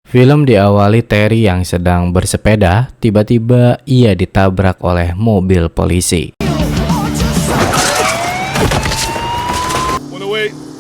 Film diawali Terry yang sedang bersepeda, tiba-tiba ia ditabrak oleh mobil polisi.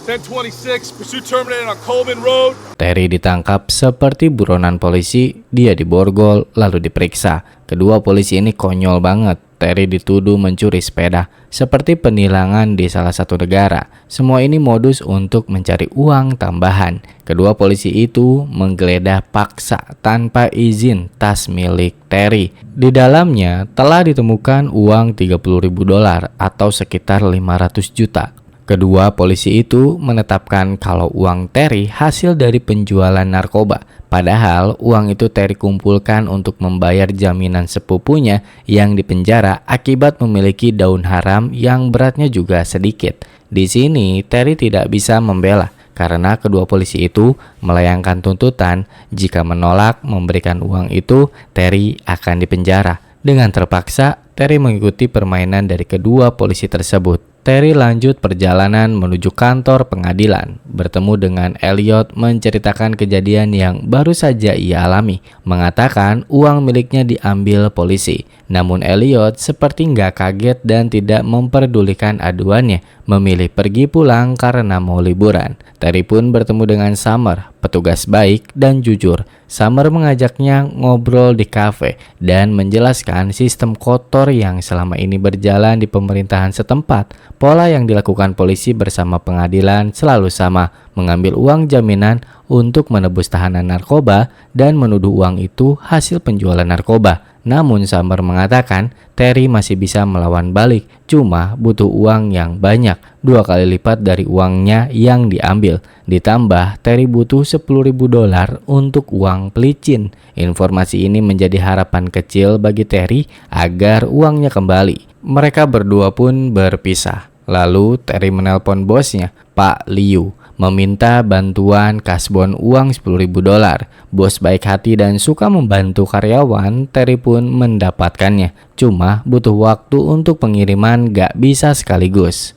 1026, pursuit terminated on Coleman Road. Terry ditangkap seperti buronan polisi, dia diborgol lalu diperiksa. Kedua polisi ini konyol banget. Terry dituduh mencuri sepeda, seperti penilangan di salah satu negara. Semua ini modus untuk mencari uang tambahan. Kedua polisi itu menggeledah paksa tanpa izin tas milik Terry. Di dalamnya telah ditemukan uang $30.000 atau sekitar 500 juta. Kedua polisi itu menetapkan kalau uang Terry hasil dari penjualan narkoba. Padahal uang itu Terry kumpulkan untuk membayar jaminan sepupunya yang dipenjara akibat memiliki daun haram yang beratnya juga sedikit. Di sini Terry tidak bisa membela karena kedua polisi itu melayangkan tuntutan jika menolak memberikan uang itu Terry akan dipenjara. Dengan terpaksa Terry mengikuti permainan dari kedua polisi tersebut. Terry lanjut perjalanan menuju kantor pengadilan. Bertemu dengan Elliot menceritakan kejadian yang baru saja ia alami. Mengatakan uang miliknya diambil polisi. Namun Elliot seperti nggak kaget dan tidak memperdulikan aduannya. Memilih pergi pulang karena mau liburan. Terry pun bertemu dengan Summer, petugas baik dan jujur. Summer mengajaknya ngobrol di kafe dan menjelaskan sistem kotor yang selama ini berjalan di pemerintahan setempat. Pola yang dilakukan polisi bersama pengadilan selalu sama, mengambil uang jaminan untuk menebus tahanan narkoba dan menuduh uang itu hasil penjualan narkoba. Namun Summer mengatakan Terry masih bisa melawan balik, cuma butuh uang yang banyak, 2 kali lipat dari uangnya yang diambil. Ditambah Terry butuh $10.000 untuk uang pelicin. Informasi ini menjadi harapan kecil bagi Terry agar uangnya kembali. Mereka berdua pun berpisah. Lalu Terry menelpon bosnya, Pak Liu, meminta bantuan kasbon uang $10.000. Bos baik hati dan suka membantu karyawan, Terry pun mendapatkannya. Cuma butuh waktu untuk pengiriman, gak bisa sekaligus.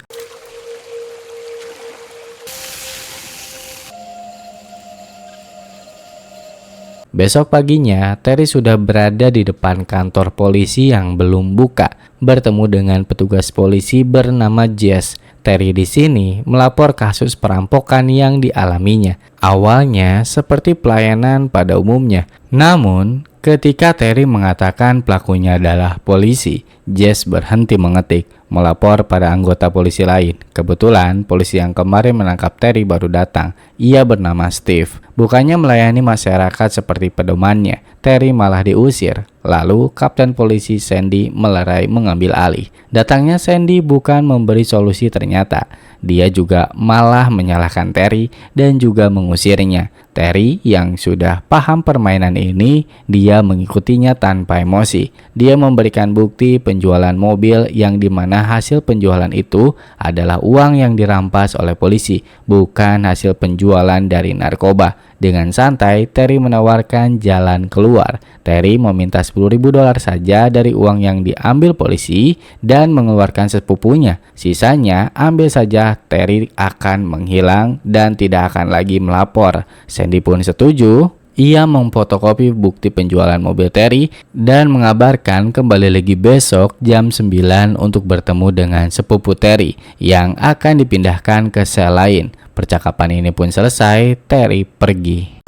Besok paginya, Terry sudah berada di depan kantor polisi yang belum buka, bertemu dengan petugas polisi bernama Jess. Terry di sini melapor kasus perampokan yang dialaminya. Awalnya seperti pelayanan pada umumnya. Namun, ketika Terry mengatakan pelakunya adalah polisi, Jess berhenti mengetik, melapor pada anggota polisi lain. Kebetulan polisi yang kemarin menangkap Terry baru datang. Ia bernama Steve. Bukannya melayani masyarakat seperti pedomannya, Terry malah diusir. Lalu Kapten Polisi Sandy melerai mengambil alih. Datangnya Sandy bukan memberi solusi ternyata. Dia juga malah menyalahkan Terry dan juga mengusirnya. Terry yang sudah paham permainan ini, dia mengikutinya tanpa emosi. Dia memberikan bukti penjualan mobil yang dimana hasil penjualan itu adalah uang yang dirampas oleh polisi, bukan hasil penjualan dari narkoba. Dengan santai, Terry menawarkan jalan keluar. Terry meminta $10.000 saja dari uang yang diambil polisi dan mengeluarkan sepupunya. Sisanya ambil saja, Terry akan menghilang dan tidak akan lagi melapor. Sandy pun setuju. Ia memfotokopi bukti penjualan mobil Terry dan mengabarkan kembali lagi besok jam 9 untuk bertemu dengan sepupu Terry yang akan dipindahkan ke sel lain. Percakapan ini pun selesai, Terry pergi.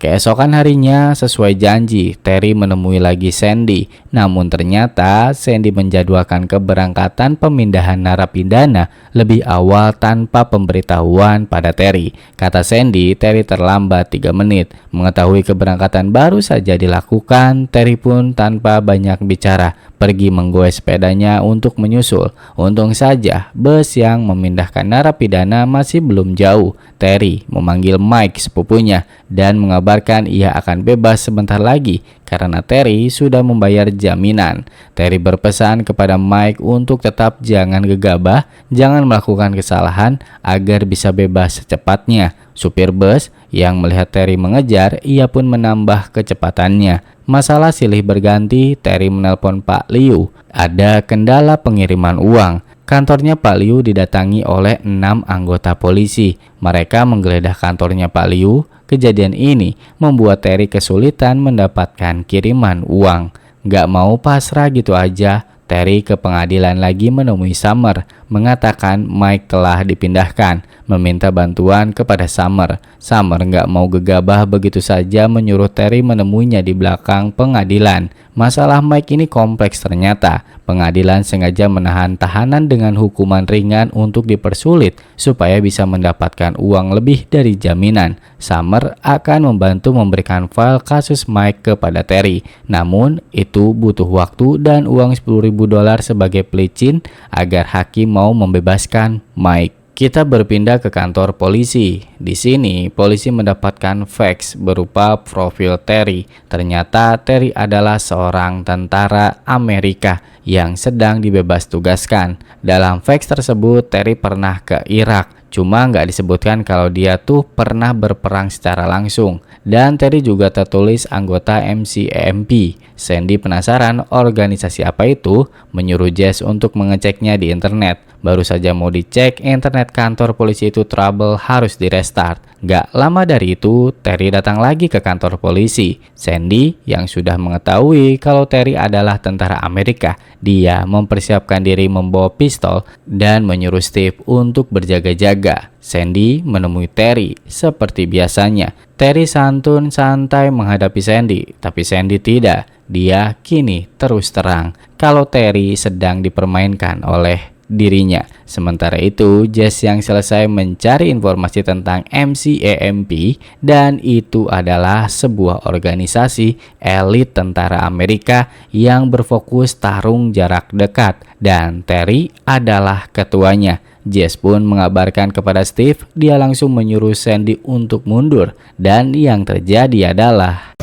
Keesokan harinya, sesuai janji, Terry menemui lagi Sandy. Namun ternyata Sandy menjadwalkan keberangkatan pemindahan narapidana lebih awal tanpa pemberitahuan pada Terry. Kata Sandy, Terry terlambat 3 menit. Mengetahui keberangkatan baru saja dilakukan, Terry pun tanpa banyak bicara pergi menggoes sepedanya untuk menyusul. Untung saja bus yang memindahkan narapidana masih belum jauh. Terry memanggil Mike sepupunya dan mengabarkan ia akan bebas sebentar lagi karena Terry sudah membayar jaminan. Terry berpesan kepada Mike untuk tetap jangan gegabah, jangan melakukan kesalahan agar bisa bebas secepatnya. Supir bus yang melihat Terry mengejar, ia pun menambah kecepatannya. Masalah silih berganti, Terry menelpon Pak Liu. Ada kendala pengiriman uang. kantornya Pak Liu didatangi oleh 6 anggota polisi. Mereka menggeledah kantornya Pak Liu. Kejadian ini membuat Terry kesulitan mendapatkan kiriman uang. Gak mau pasrah gitu aja, Terry ke pengadilan lagi menemui Summer, mengatakan Mike telah dipindahkan, meminta bantuan kepada Summer. Summer gak mau gegabah begitu saja menyuruh Terry menemuinya di belakang pengadilan. Masalah Mike ini kompleks ternyata. Pengadilan sengaja menahan tahanan dengan hukuman ringan untuk dipersulit supaya bisa mendapatkan uang lebih dari jaminan. Summer akan membantu memberikan file kasus Mike kepada Terry. Namun itu butuh waktu dan uang $10.000 sebagai pelicin agar hakim mau membebaskan Mike. Kita berpindah ke kantor polisi. Di sini, polisi mendapatkan fax berupa profil Terry. Ternyata Terry adalah seorang tentara Amerika yang sedang dibebas tugaskan. Dalam fax tersebut, Terry pernah ke Irak. Cuma nggak disebutkan kalau dia tuh pernah berperang secara langsung. Dan Terry juga tertulis anggota MCAMP. Sandy penasaran organisasi apa itu, menyuruh Jess untuk mengeceknya di internet. Baru saja mau dicek, internet kantor polisi itu trouble, harus direstart. Gak lama dari itu, Terry datang lagi ke kantor polisi. Sandy yang sudah mengetahui kalau Terry adalah tentara Amerika, dia mempersiapkan diri membawa pistol dan menyuruh Steve untuk berjaga-jaga. Sandy menemui Terry seperti biasanya. Terry santun santai menghadapi Sandy, tapi Sandy tidak. Dia kini terus terang kalau Terry sedang dipermainkan oleh dirinya. Sementara itu, Jess yang selesai mencari informasi tentang MCAMP dan itu adalah sebuah organisasi elit tentara Amerika yang berfokus tarung jarak dekat dan Terry adalah ketuanya. Jess pun mengabarkan kepada Steve, dia langsung menyuruh Sandy untuk mundur dan yang terjadi adalah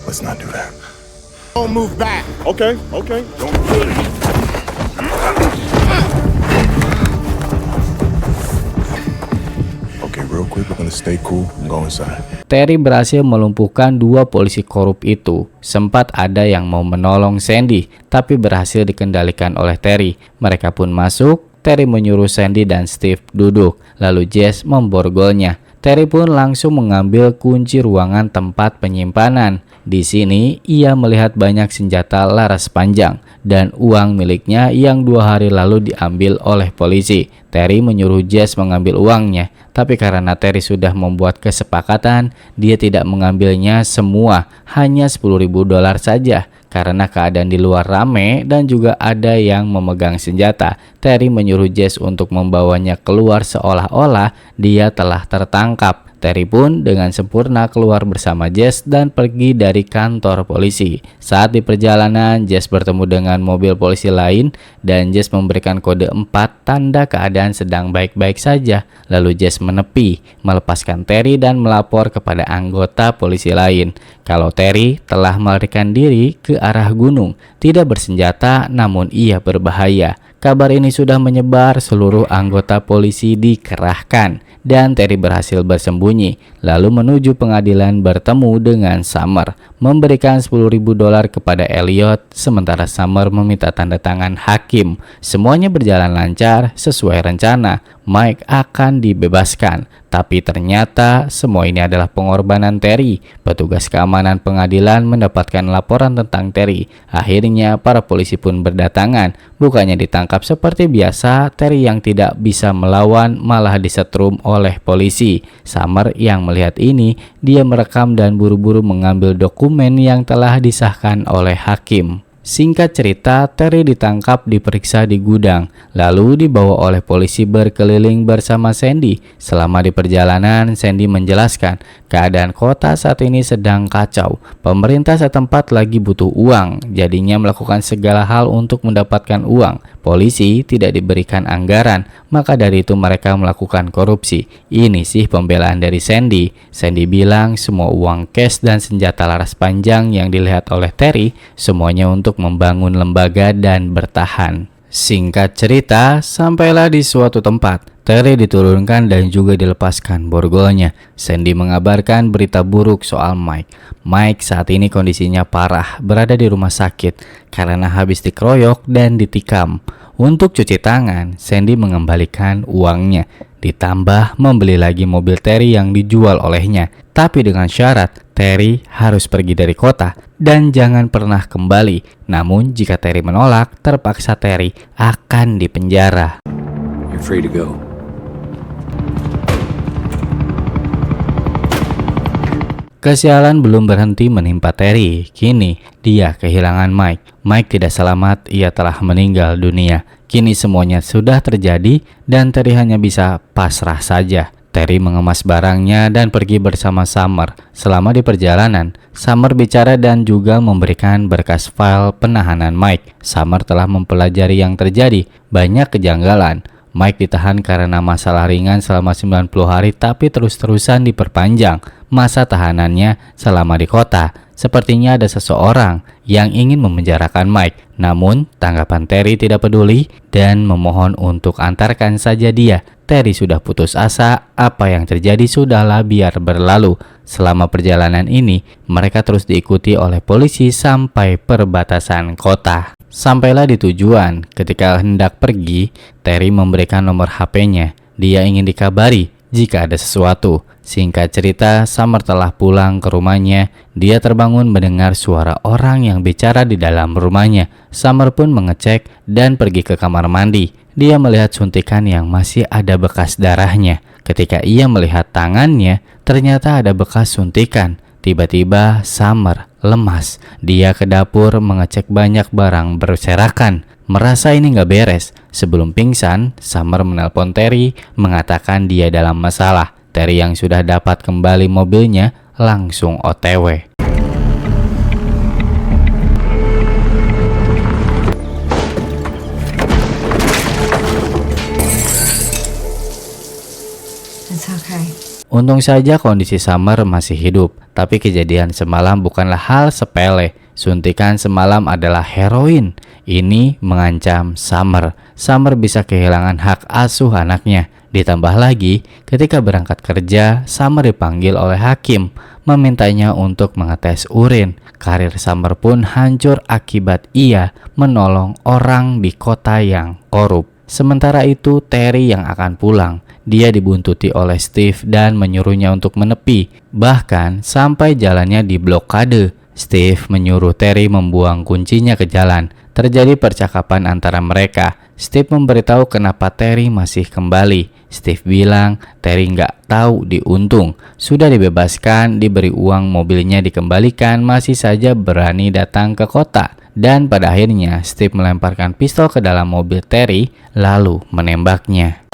Let's not do that. Don't move back. Okay. Don't do it. Okay, real quick, we're gonna stay cool and go inside. Terry berhasil melumpuhkan 2 polisi korup itu. Sempat ada yang mau menolong Sandy, tapi berhasil dikendalikan oleh Terry. Mereka pun masuk. Terry menyuruh Sandy dan Steve duduk, lalu Jess memborgolnya. Terry pun langsung mengambil kunci ruangan tempat penyimpanan. Di sini, ia melihat banyak senjata laras panjang dan uang miliknya yang 2 hari lalu diambil oleh polisi. Terry menyuruh Jess mengambil uangnya, tapi karena Terry sudah membuat kesepakatan, dia tidak mengambilnya semua, hanya $10.000 saja. Karena keadaan di luar rame dan juga ada yang memegang senjata, Terry menyuruh Jess untuk membawanya keluar seolah-olah dia telah tertangkap. Terry pun dengan sempurna keluar bersama Jess dan pergi dari kantor polisi. Saat di perjalanan, Jess bertemu dengan mobil polisi lain dan Jess memberikan kode 4 tanda keadaan sedang baik-baik saja. Lalu Jess menepi, melepaskan Terry dan melapor kepada anggota polisi lain kalau Terry telah melarikan diri ke arah gunung, tidak bersenjata namun ia berbahaya. Kabar ini sudah menyebar, seluruh anggota polisi dikerahkan dan Terry berhasil bersembunyi, lalu menuju pengadilan bertemu dengan Summer, memberikan $10.000 kepada Elliot, sementara Summer meminta tanda tangan hakim. Semuanya berjalan lancar sesuai rencana. Mike akan dibebaskan, tapi ternyata semua ini adalah pengorbanan Terry. Petugas keamanan pengadilan mendapatkan laporan tentang Terry. Akhirnya para polisi pun berdatangan. Bukannya ditangkap seperti biasa, Terry yang tidak bisa melawan malah disetrum oleh polisi. Summer yang melihat ini, dia merekam dan buru-buru mengambil dokumen yang telah disahkan oleh hakim. Singkat cerita, Terry ditangkap, diperiksa di gudang, lalu dibawa oleh polisi berkeliling bersama Sandy. Selama di perjalanan, Sandy menjelaskan keadaan kota saat ini sedang kacau. Pemerintah setempat lagi butuh uang, jadinya melakukan segala hal untuk mendapatkan uang. Polisi tidak diberikan anggaran, maka dari itu mereka melakukan korupsi. Ini sih pembelaan dari Sandy. Sandy bilang semua uang cash dan senjata laras panjang yang dilihat oleh Terry semuanya untuk membangun lembaga dan bertahan. Singkat cerita, sampailah di suatu tempat. Terry diturunkan dan juga dilepaskan borgolnya. Sandy mengabarkan berita buruk soal Mike. Mike saat ini kondisinya parah, berada di rumah sakit karena habis dikeroyok dan ditikam. Untuk cuci tangan, Sandy mengembalikan uangnya, ditambah membeli lagi mobil Terry yang dijual olehnya. Tapi dengan syarat, Terry harus pergi dari kota dan jangan pernah kembali. Namun jika Terry menolak, terpaksa Terry akan dipenjara. You're free to go. Kesialan belum berhenti menimpa Terry. Kini dia kehilangan Mike. Mike tidak selamat, ia telah meninggal dunia. Kini semuanya sudah terjadi dan Terry hanya bisa pasrah saja. Terry mengemas barangnya dan pergi bersama Summer. Selama di perjalanan, Summer bicara dan juga memberikan berkas file penahanan Mike. Summer telah mempelajari yang terjadi. Banyak kejanggalan. Mike ditahan karena masalah ringan selama 90 hari tapi terus-terusan diperpanjang masa tahanannya selama di kota. Sepertinya ada seseorang yang ingin memenjarakan Mike. Namun tanggapan Terry tidak peduli dan memohon untuk antarkan saja dia. Terry sudah putus asa, apa yang terjadi sudahlah biar berlalu. Selama perjalanan ini, mereka terus diikuti oleh polisi sampai perbatasan kota. Sampailah di tujuan. Ketika hendak pergi, Terry memberikan nomor HP-nya. Dia ingin dikabari jika ada sesuatu. Singkat cerita, Summer telah pulang ke rumahnya. Dia terbangun mendengar suara orang yang bicara di dalam rumahnya. Summer pun mengecek dan pergi ke kamar mandi. Dia melihat suntikan yang masih ada bekas darahnya. Ketika ia melihat tangannya, ternyata ada bekas suntikan. Tiba-tiba Summer lemas. Dia ke dapur mengecek banyak barang berserakan. Merasa ini gak beres. Sebelum pingsan, Summer menelpon Terry mengatakan dia dalam masalah. Terry yang sudah dapat kembali mobilnya langsung OTW. It's okay. Untung saja kondisi Summer masih hidup, tapi kejadian semalam bukanlah hal sepele. Suntikan semalam adalah heroin. Ini mengancam Summer. Summer bisa kehilangan hak asuh anaknya. Ditambah lagi, ketika berangkat kerja, Summer dipanggil oleh hakim, memintanya untuk mengetes urin. Karir Summer pun hancur akibat ia menolong orang di kota yang korup. Sementara itu, Terry yang akan pulang. Dia dibuntuti oleh Steve dan menyuruhnya untuk menepi. Bahkan sampai jalannya diblokade. Steve menyuruh Terry membuang kuncinya ke jalan. Terjadi percakapan antara mereka. Steve memberitahu kenapa Terry masih kembali. Steve bilang Terry nggak tahu diuntung. Sudah dibebaskan, diberi uang, mobilnya dikembalikan, masih saja berani datang ke kota. Dan pada akhirnya Steve melemparkan pistol ke dalam mobil Terry lalu menembaknya.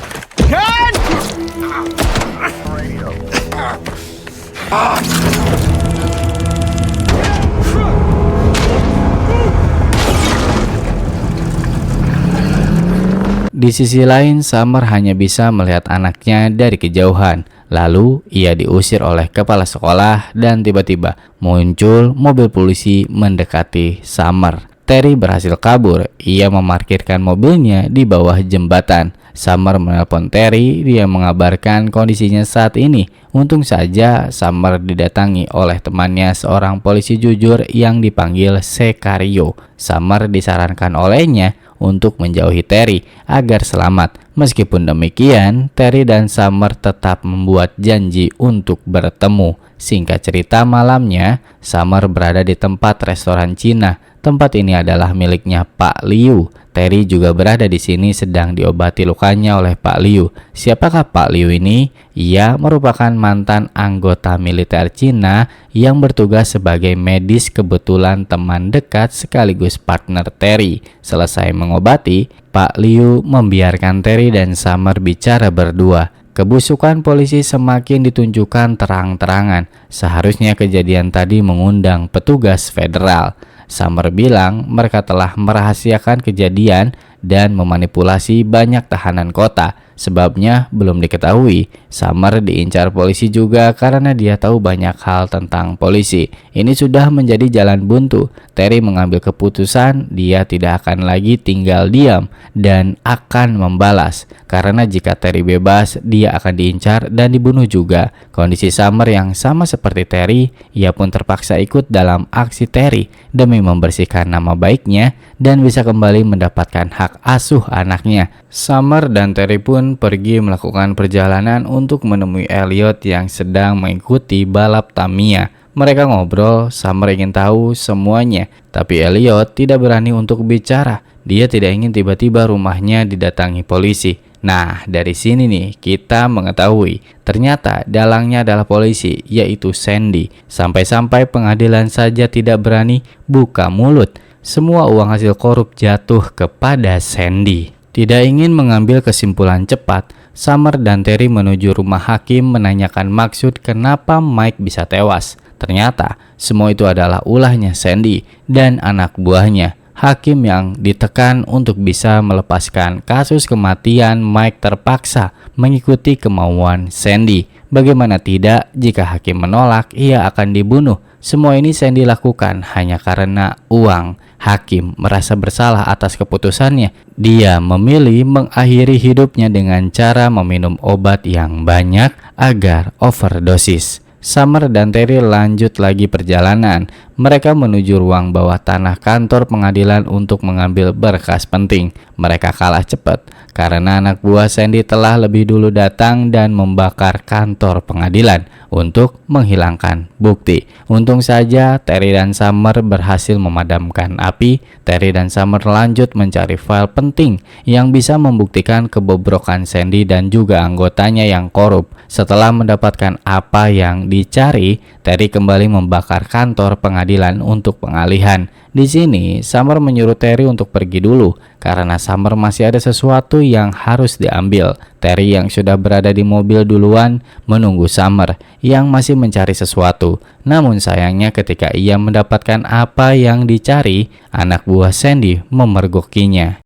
Di sisi lain, Summer hanya bisa melihat anaknya dari kejauhan. Lalu, ia diusir oleh kepala sekolah dan tiba-tiba muncul mobil polisi mendekati Summer. Terry berhasil kabur. Ia memarkirkan mobilnya di bawah jembatan. Summer menelpon Terry, dia mengabarkan kondisinya saat ini. Untung saja Summer didatangi oleh temannya, seorang polisi jujur yang dipanggil Sicario. Summer disarankan olehnya untuk menjauhi Terry agar selamat. Meskipun demikian, Terry dan Summer tetap membuat janji untuk bertemu. Singkat cerita, malamnya Summer berada di tempat restoran Cina. Tempat ini adalah miliknya Pak Liu. Terry juga berada di sini sedang diobati lukanya oleh Pak Liu. Siapakah Pak Liu ini? Ia merupakan mantan anggota militer Cina yang bertugas sebagai medis, kebetulan teman dekat sekaligus partner Terry. Selesai mengobati, Pak Liu membiarkan Terry dan Summer bicara berdua. Kebusukan polisi semakin ditunjukkan terang-terangan. Seharusnya kejadian tadi mengundang petugas federal. Summer bilang mereka telah merahasiakan kejadian dan memanipulasi banyak tahanan kota. Sebabnya belum diketahui. Summer diincar polisi juga karena dia tahu banyak hal tentang polisi. Ini sudah menjadi jalan buntu. Terry mengambil keputusan dia tidak akan lagi tinggal diam dan akan membalas. Karena jika Terry bebas, dia akan diincar dan dibunuh juga. Kondisi Summer yang sama seperti Terry, ia pun terpaksa ikut dalam aksi Terry demi membersihkan nama baiknya dan bisa kembali mendapatkan hak anak asuh anaknya. Summer dan Terry pun pergi melakukan perjalanan untuk menemui Elliot yang sedang mengikuti balap Tamiya. Mereka ngobrol, Summer ingin tahu semuanya, tapi Elliot tidak berani untuk bicara. Dia tidak ingin tiba-tiba rumahnya didatangi polisi. Nah, dari sini nih kita mengetahui ternyata dalangnya adalah polisi, yaitu Sandy. Sampai-sampai pengadilan saja tidak berani buka mulut. Semua uang hasil korup jatuh kepada Sandy. Tidak ingin mengambil kesimpulan cepat, Summer dan Terry menuju rumah hakim menanyakan maksud kenapa Mike bisa tewas. Ternyata semua itu adalah ulahnya Sandy dan anak buahnya. Hakim yang ditekan untuk bisa melepaskan kasus kematian Mike terpaksa mengikuti kemauan Sandy. Bagaimana tidak jika hakim menolak, ia akan dibunuh. Semua ini Sandy lakukan hanya karena uang. Hakim merasa bersalah atas keputusannya. Dia memilih mengakhiri hidupnya dengan cara meminum obat yang banyak agar overdosis. Summer dan Terry lanjut lagi perjalanan. Mereka menuju ruang bawah tanah kantor pengadilan untuk mengambil berkas penting. Mereka kalah cepat karena anak buah Sandy telah lebih dulu datang dan membakar kantor pengadilan untuk menghilangkan bukti. Untung saja Terry dan Summer berhasil memadamkan api. Terry dan Summer lanjut mencari file penting yang bisa membuktikan kebobrokan Sandy dan juga anggotanya yang korup. Setelah mendapatkan apa yang dicari, Terry kembali membakar kantor pengadilan untuk pengalihan. Di sini, Summer menyuruh Terry untuk pergi dulu karena Summer masih ada sesuatu yang harus diambil. Terry yang sudah berada di mobil duluan menunggu Summer yang masih mencari sesuatu. Namun sayangnya ketika ia mendapatkan apa yang dicari, anak buah Sandy memergokinya.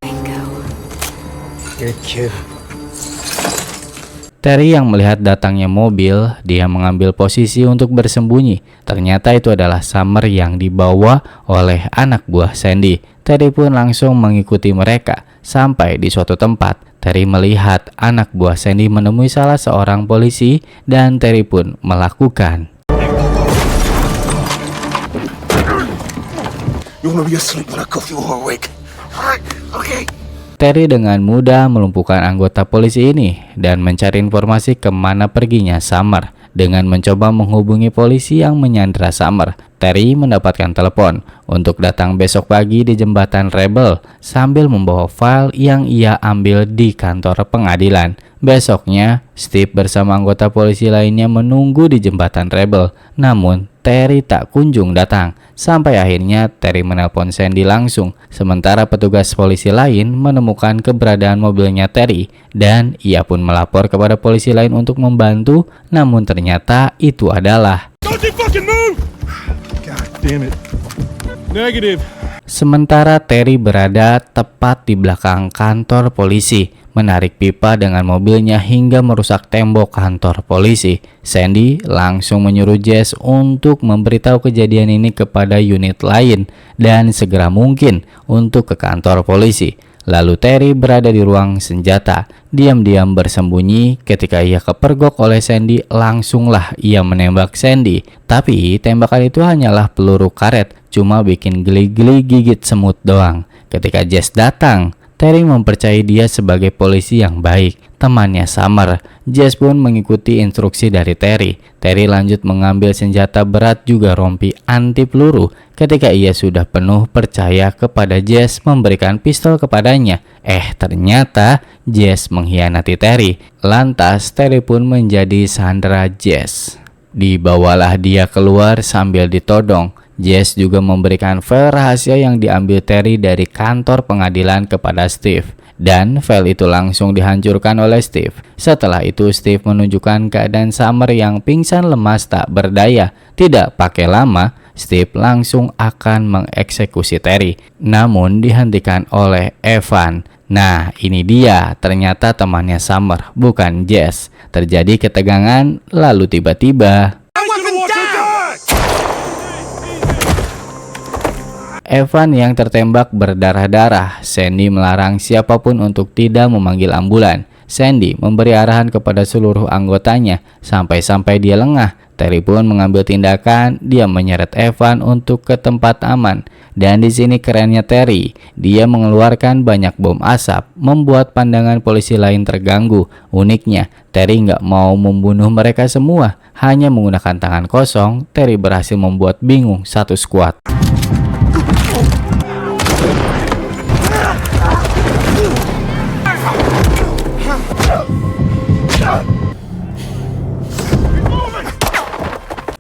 Terry yang melihat datangnya mobil, dia mengambil posisi untuk bersembunyi. Ternyata itu adalah Summer yang dibawa oleh anak buah Sandy. Terry pun langsung mengikuti mereka sampai di suatu tempat. Terry melihat anak buah Sandy menemui salah seorang polisi dan Terry pun melakukan. You wanna be asleep when I cuff you or awake? Alright, okay. Terry dengan mudah melumpuhkan anggota polisi ini dan mencari informasi kemana perginya Summer. Dengan mencoba menghubungi polisi yang menyandra Summer, Terry mendapatkan telepon untuk datang besok pagi di jembatan Rebel sambil membawa file yang ia ambil di kantor pengadilan. Besoknya, Steve bersama anggota polisi lainnya menunggu di jembatan Rebel. Namun, Terry tak kunjung datang. Sampai akhirnya Terry menelpon Sandy langsung. Sementara petugas polisi lain menemukan keberadaan mobilnya Terry dan ia pun melapor kepada polisi lain untuk membantu. Namun ternyata itu adalah Don't you fucking move! God damn it. Negative. sementara Terry berada tepat di belakang kantor polisi, menarik pipa dengan mobilnya hingga merusak tembok kantor polisi. Sandy langsung menyuruh Jess untuk memberitahu kejadian ini kepada unit lain dan segera mungkin untuk ke kantor polisi. Lalu Terry berada di ruang senjata, diam-diam bersembunyi. Ketika ia kepergok oleh Sandy, langsunglah ia menembak Sandy. Tapi tembakan itu hanyalah peluru karet, cuma bikin geli-geli gigit semut doang. Ketika Jess datang, Terry mempercayai dia sebagai polisi yang baik, temannya Summer. Jess pun mengikuti instruksi dari Terry. Terry lanjut mengambil senjata berat juga rompi anti peluru. Ketika ia sudah penuh percaya kepada Jess memberikan pistol kepadanya. Ternyata Jess mengkhianati Terry. Lantas Terry pun menjadi sandera Jess. Dibawalah dia keluar sambil ditodong. Jess juga memberikan file rahasia yang diambil Terry dari kantor pengadilan kepada Steve. Dan file itu langsung dihancurkan oleh Steve. Setelah itu Steve menunjukkan keadaan Summer yang pingsan lemas tak berdaya. Tidak pakai lama, Steve langsung akan mengeksekusi Terry. Namun dihentikan oleh Evan. Nah ini dia, ternyata temannya Summer, bukan Jess. Terjadi ketegangan, lalu tiba-tiba Evan yang tertembak berdarah-darah. Sandy melarang siapapun untuk tidak memanggil ambulan. Sandy memberi arahan kepada seluruh anggotanya sampai-sampai dia lengah. Terry pun mengambil tindakan, dia menyeret Evan untuk ke tempat aman. Dan di sini kerennya Terry, dia mengeluarkan banyak bom asap, membuat pandangan polisi lain terganggu. Uniknya, Terry nggak mau membunuh mereka semua, hanya menggunakan tangan kosong. Terry berhasil membuat bingung satu skuad.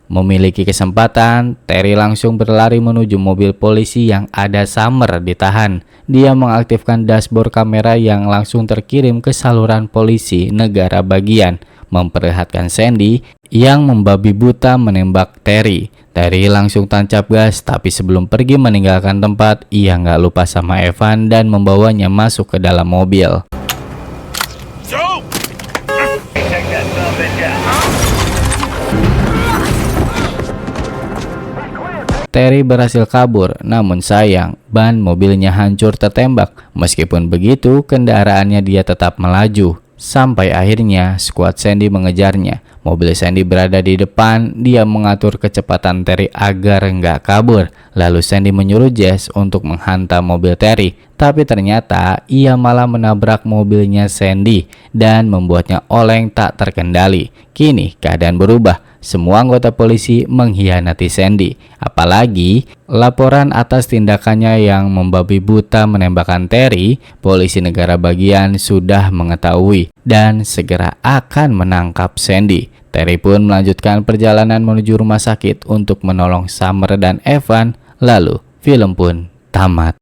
Memiliki kesempatan, Terry langsung berlari menuju mobil polisi yang ada Summer ditahan. Dia mengaktifkan dashboard kamera yang langsung terkirim ke saluran polisi negara bagian, memperlihatkan Sandy yang membabi buta menembak Terry. Terry langsung tancap gas, tapi sebelum pergi meninggalkan tempat, ia nggak lupa sama Evan dan membawanya masuk ke dalam mobil. Joe! Terry berhasil kabur, namun sayang, ban mobilnya hancur tertembak. Meskipun begitu, kendaraannya dia tetap melaju. Sampai akhirnya, skuad Sandy mengejarnya. Mobil Sandy berada di depan, dia mengatur kecepatan Terry agar nggak kabur. Lalu Sandy menyuruh Jess untuk menghantam mobil Terry. Tapi ternyata, ia malah menabrak mobilnya Sandy dan membuatnya oleng tak terkendali. Kini, keadaan berubah. Semua anggota polisi mengkhianati Sandy. Apalagi laporan atas tindakannya yang membabi buta menembakkan Terry, polisi negara bagian sudah mengetahui dan segera akan menangkap Sandy. Terry pun melanjutkan perjalanan menuju rumah sakit untuk menolong Summer dan Evan. Lalu film pun tamat.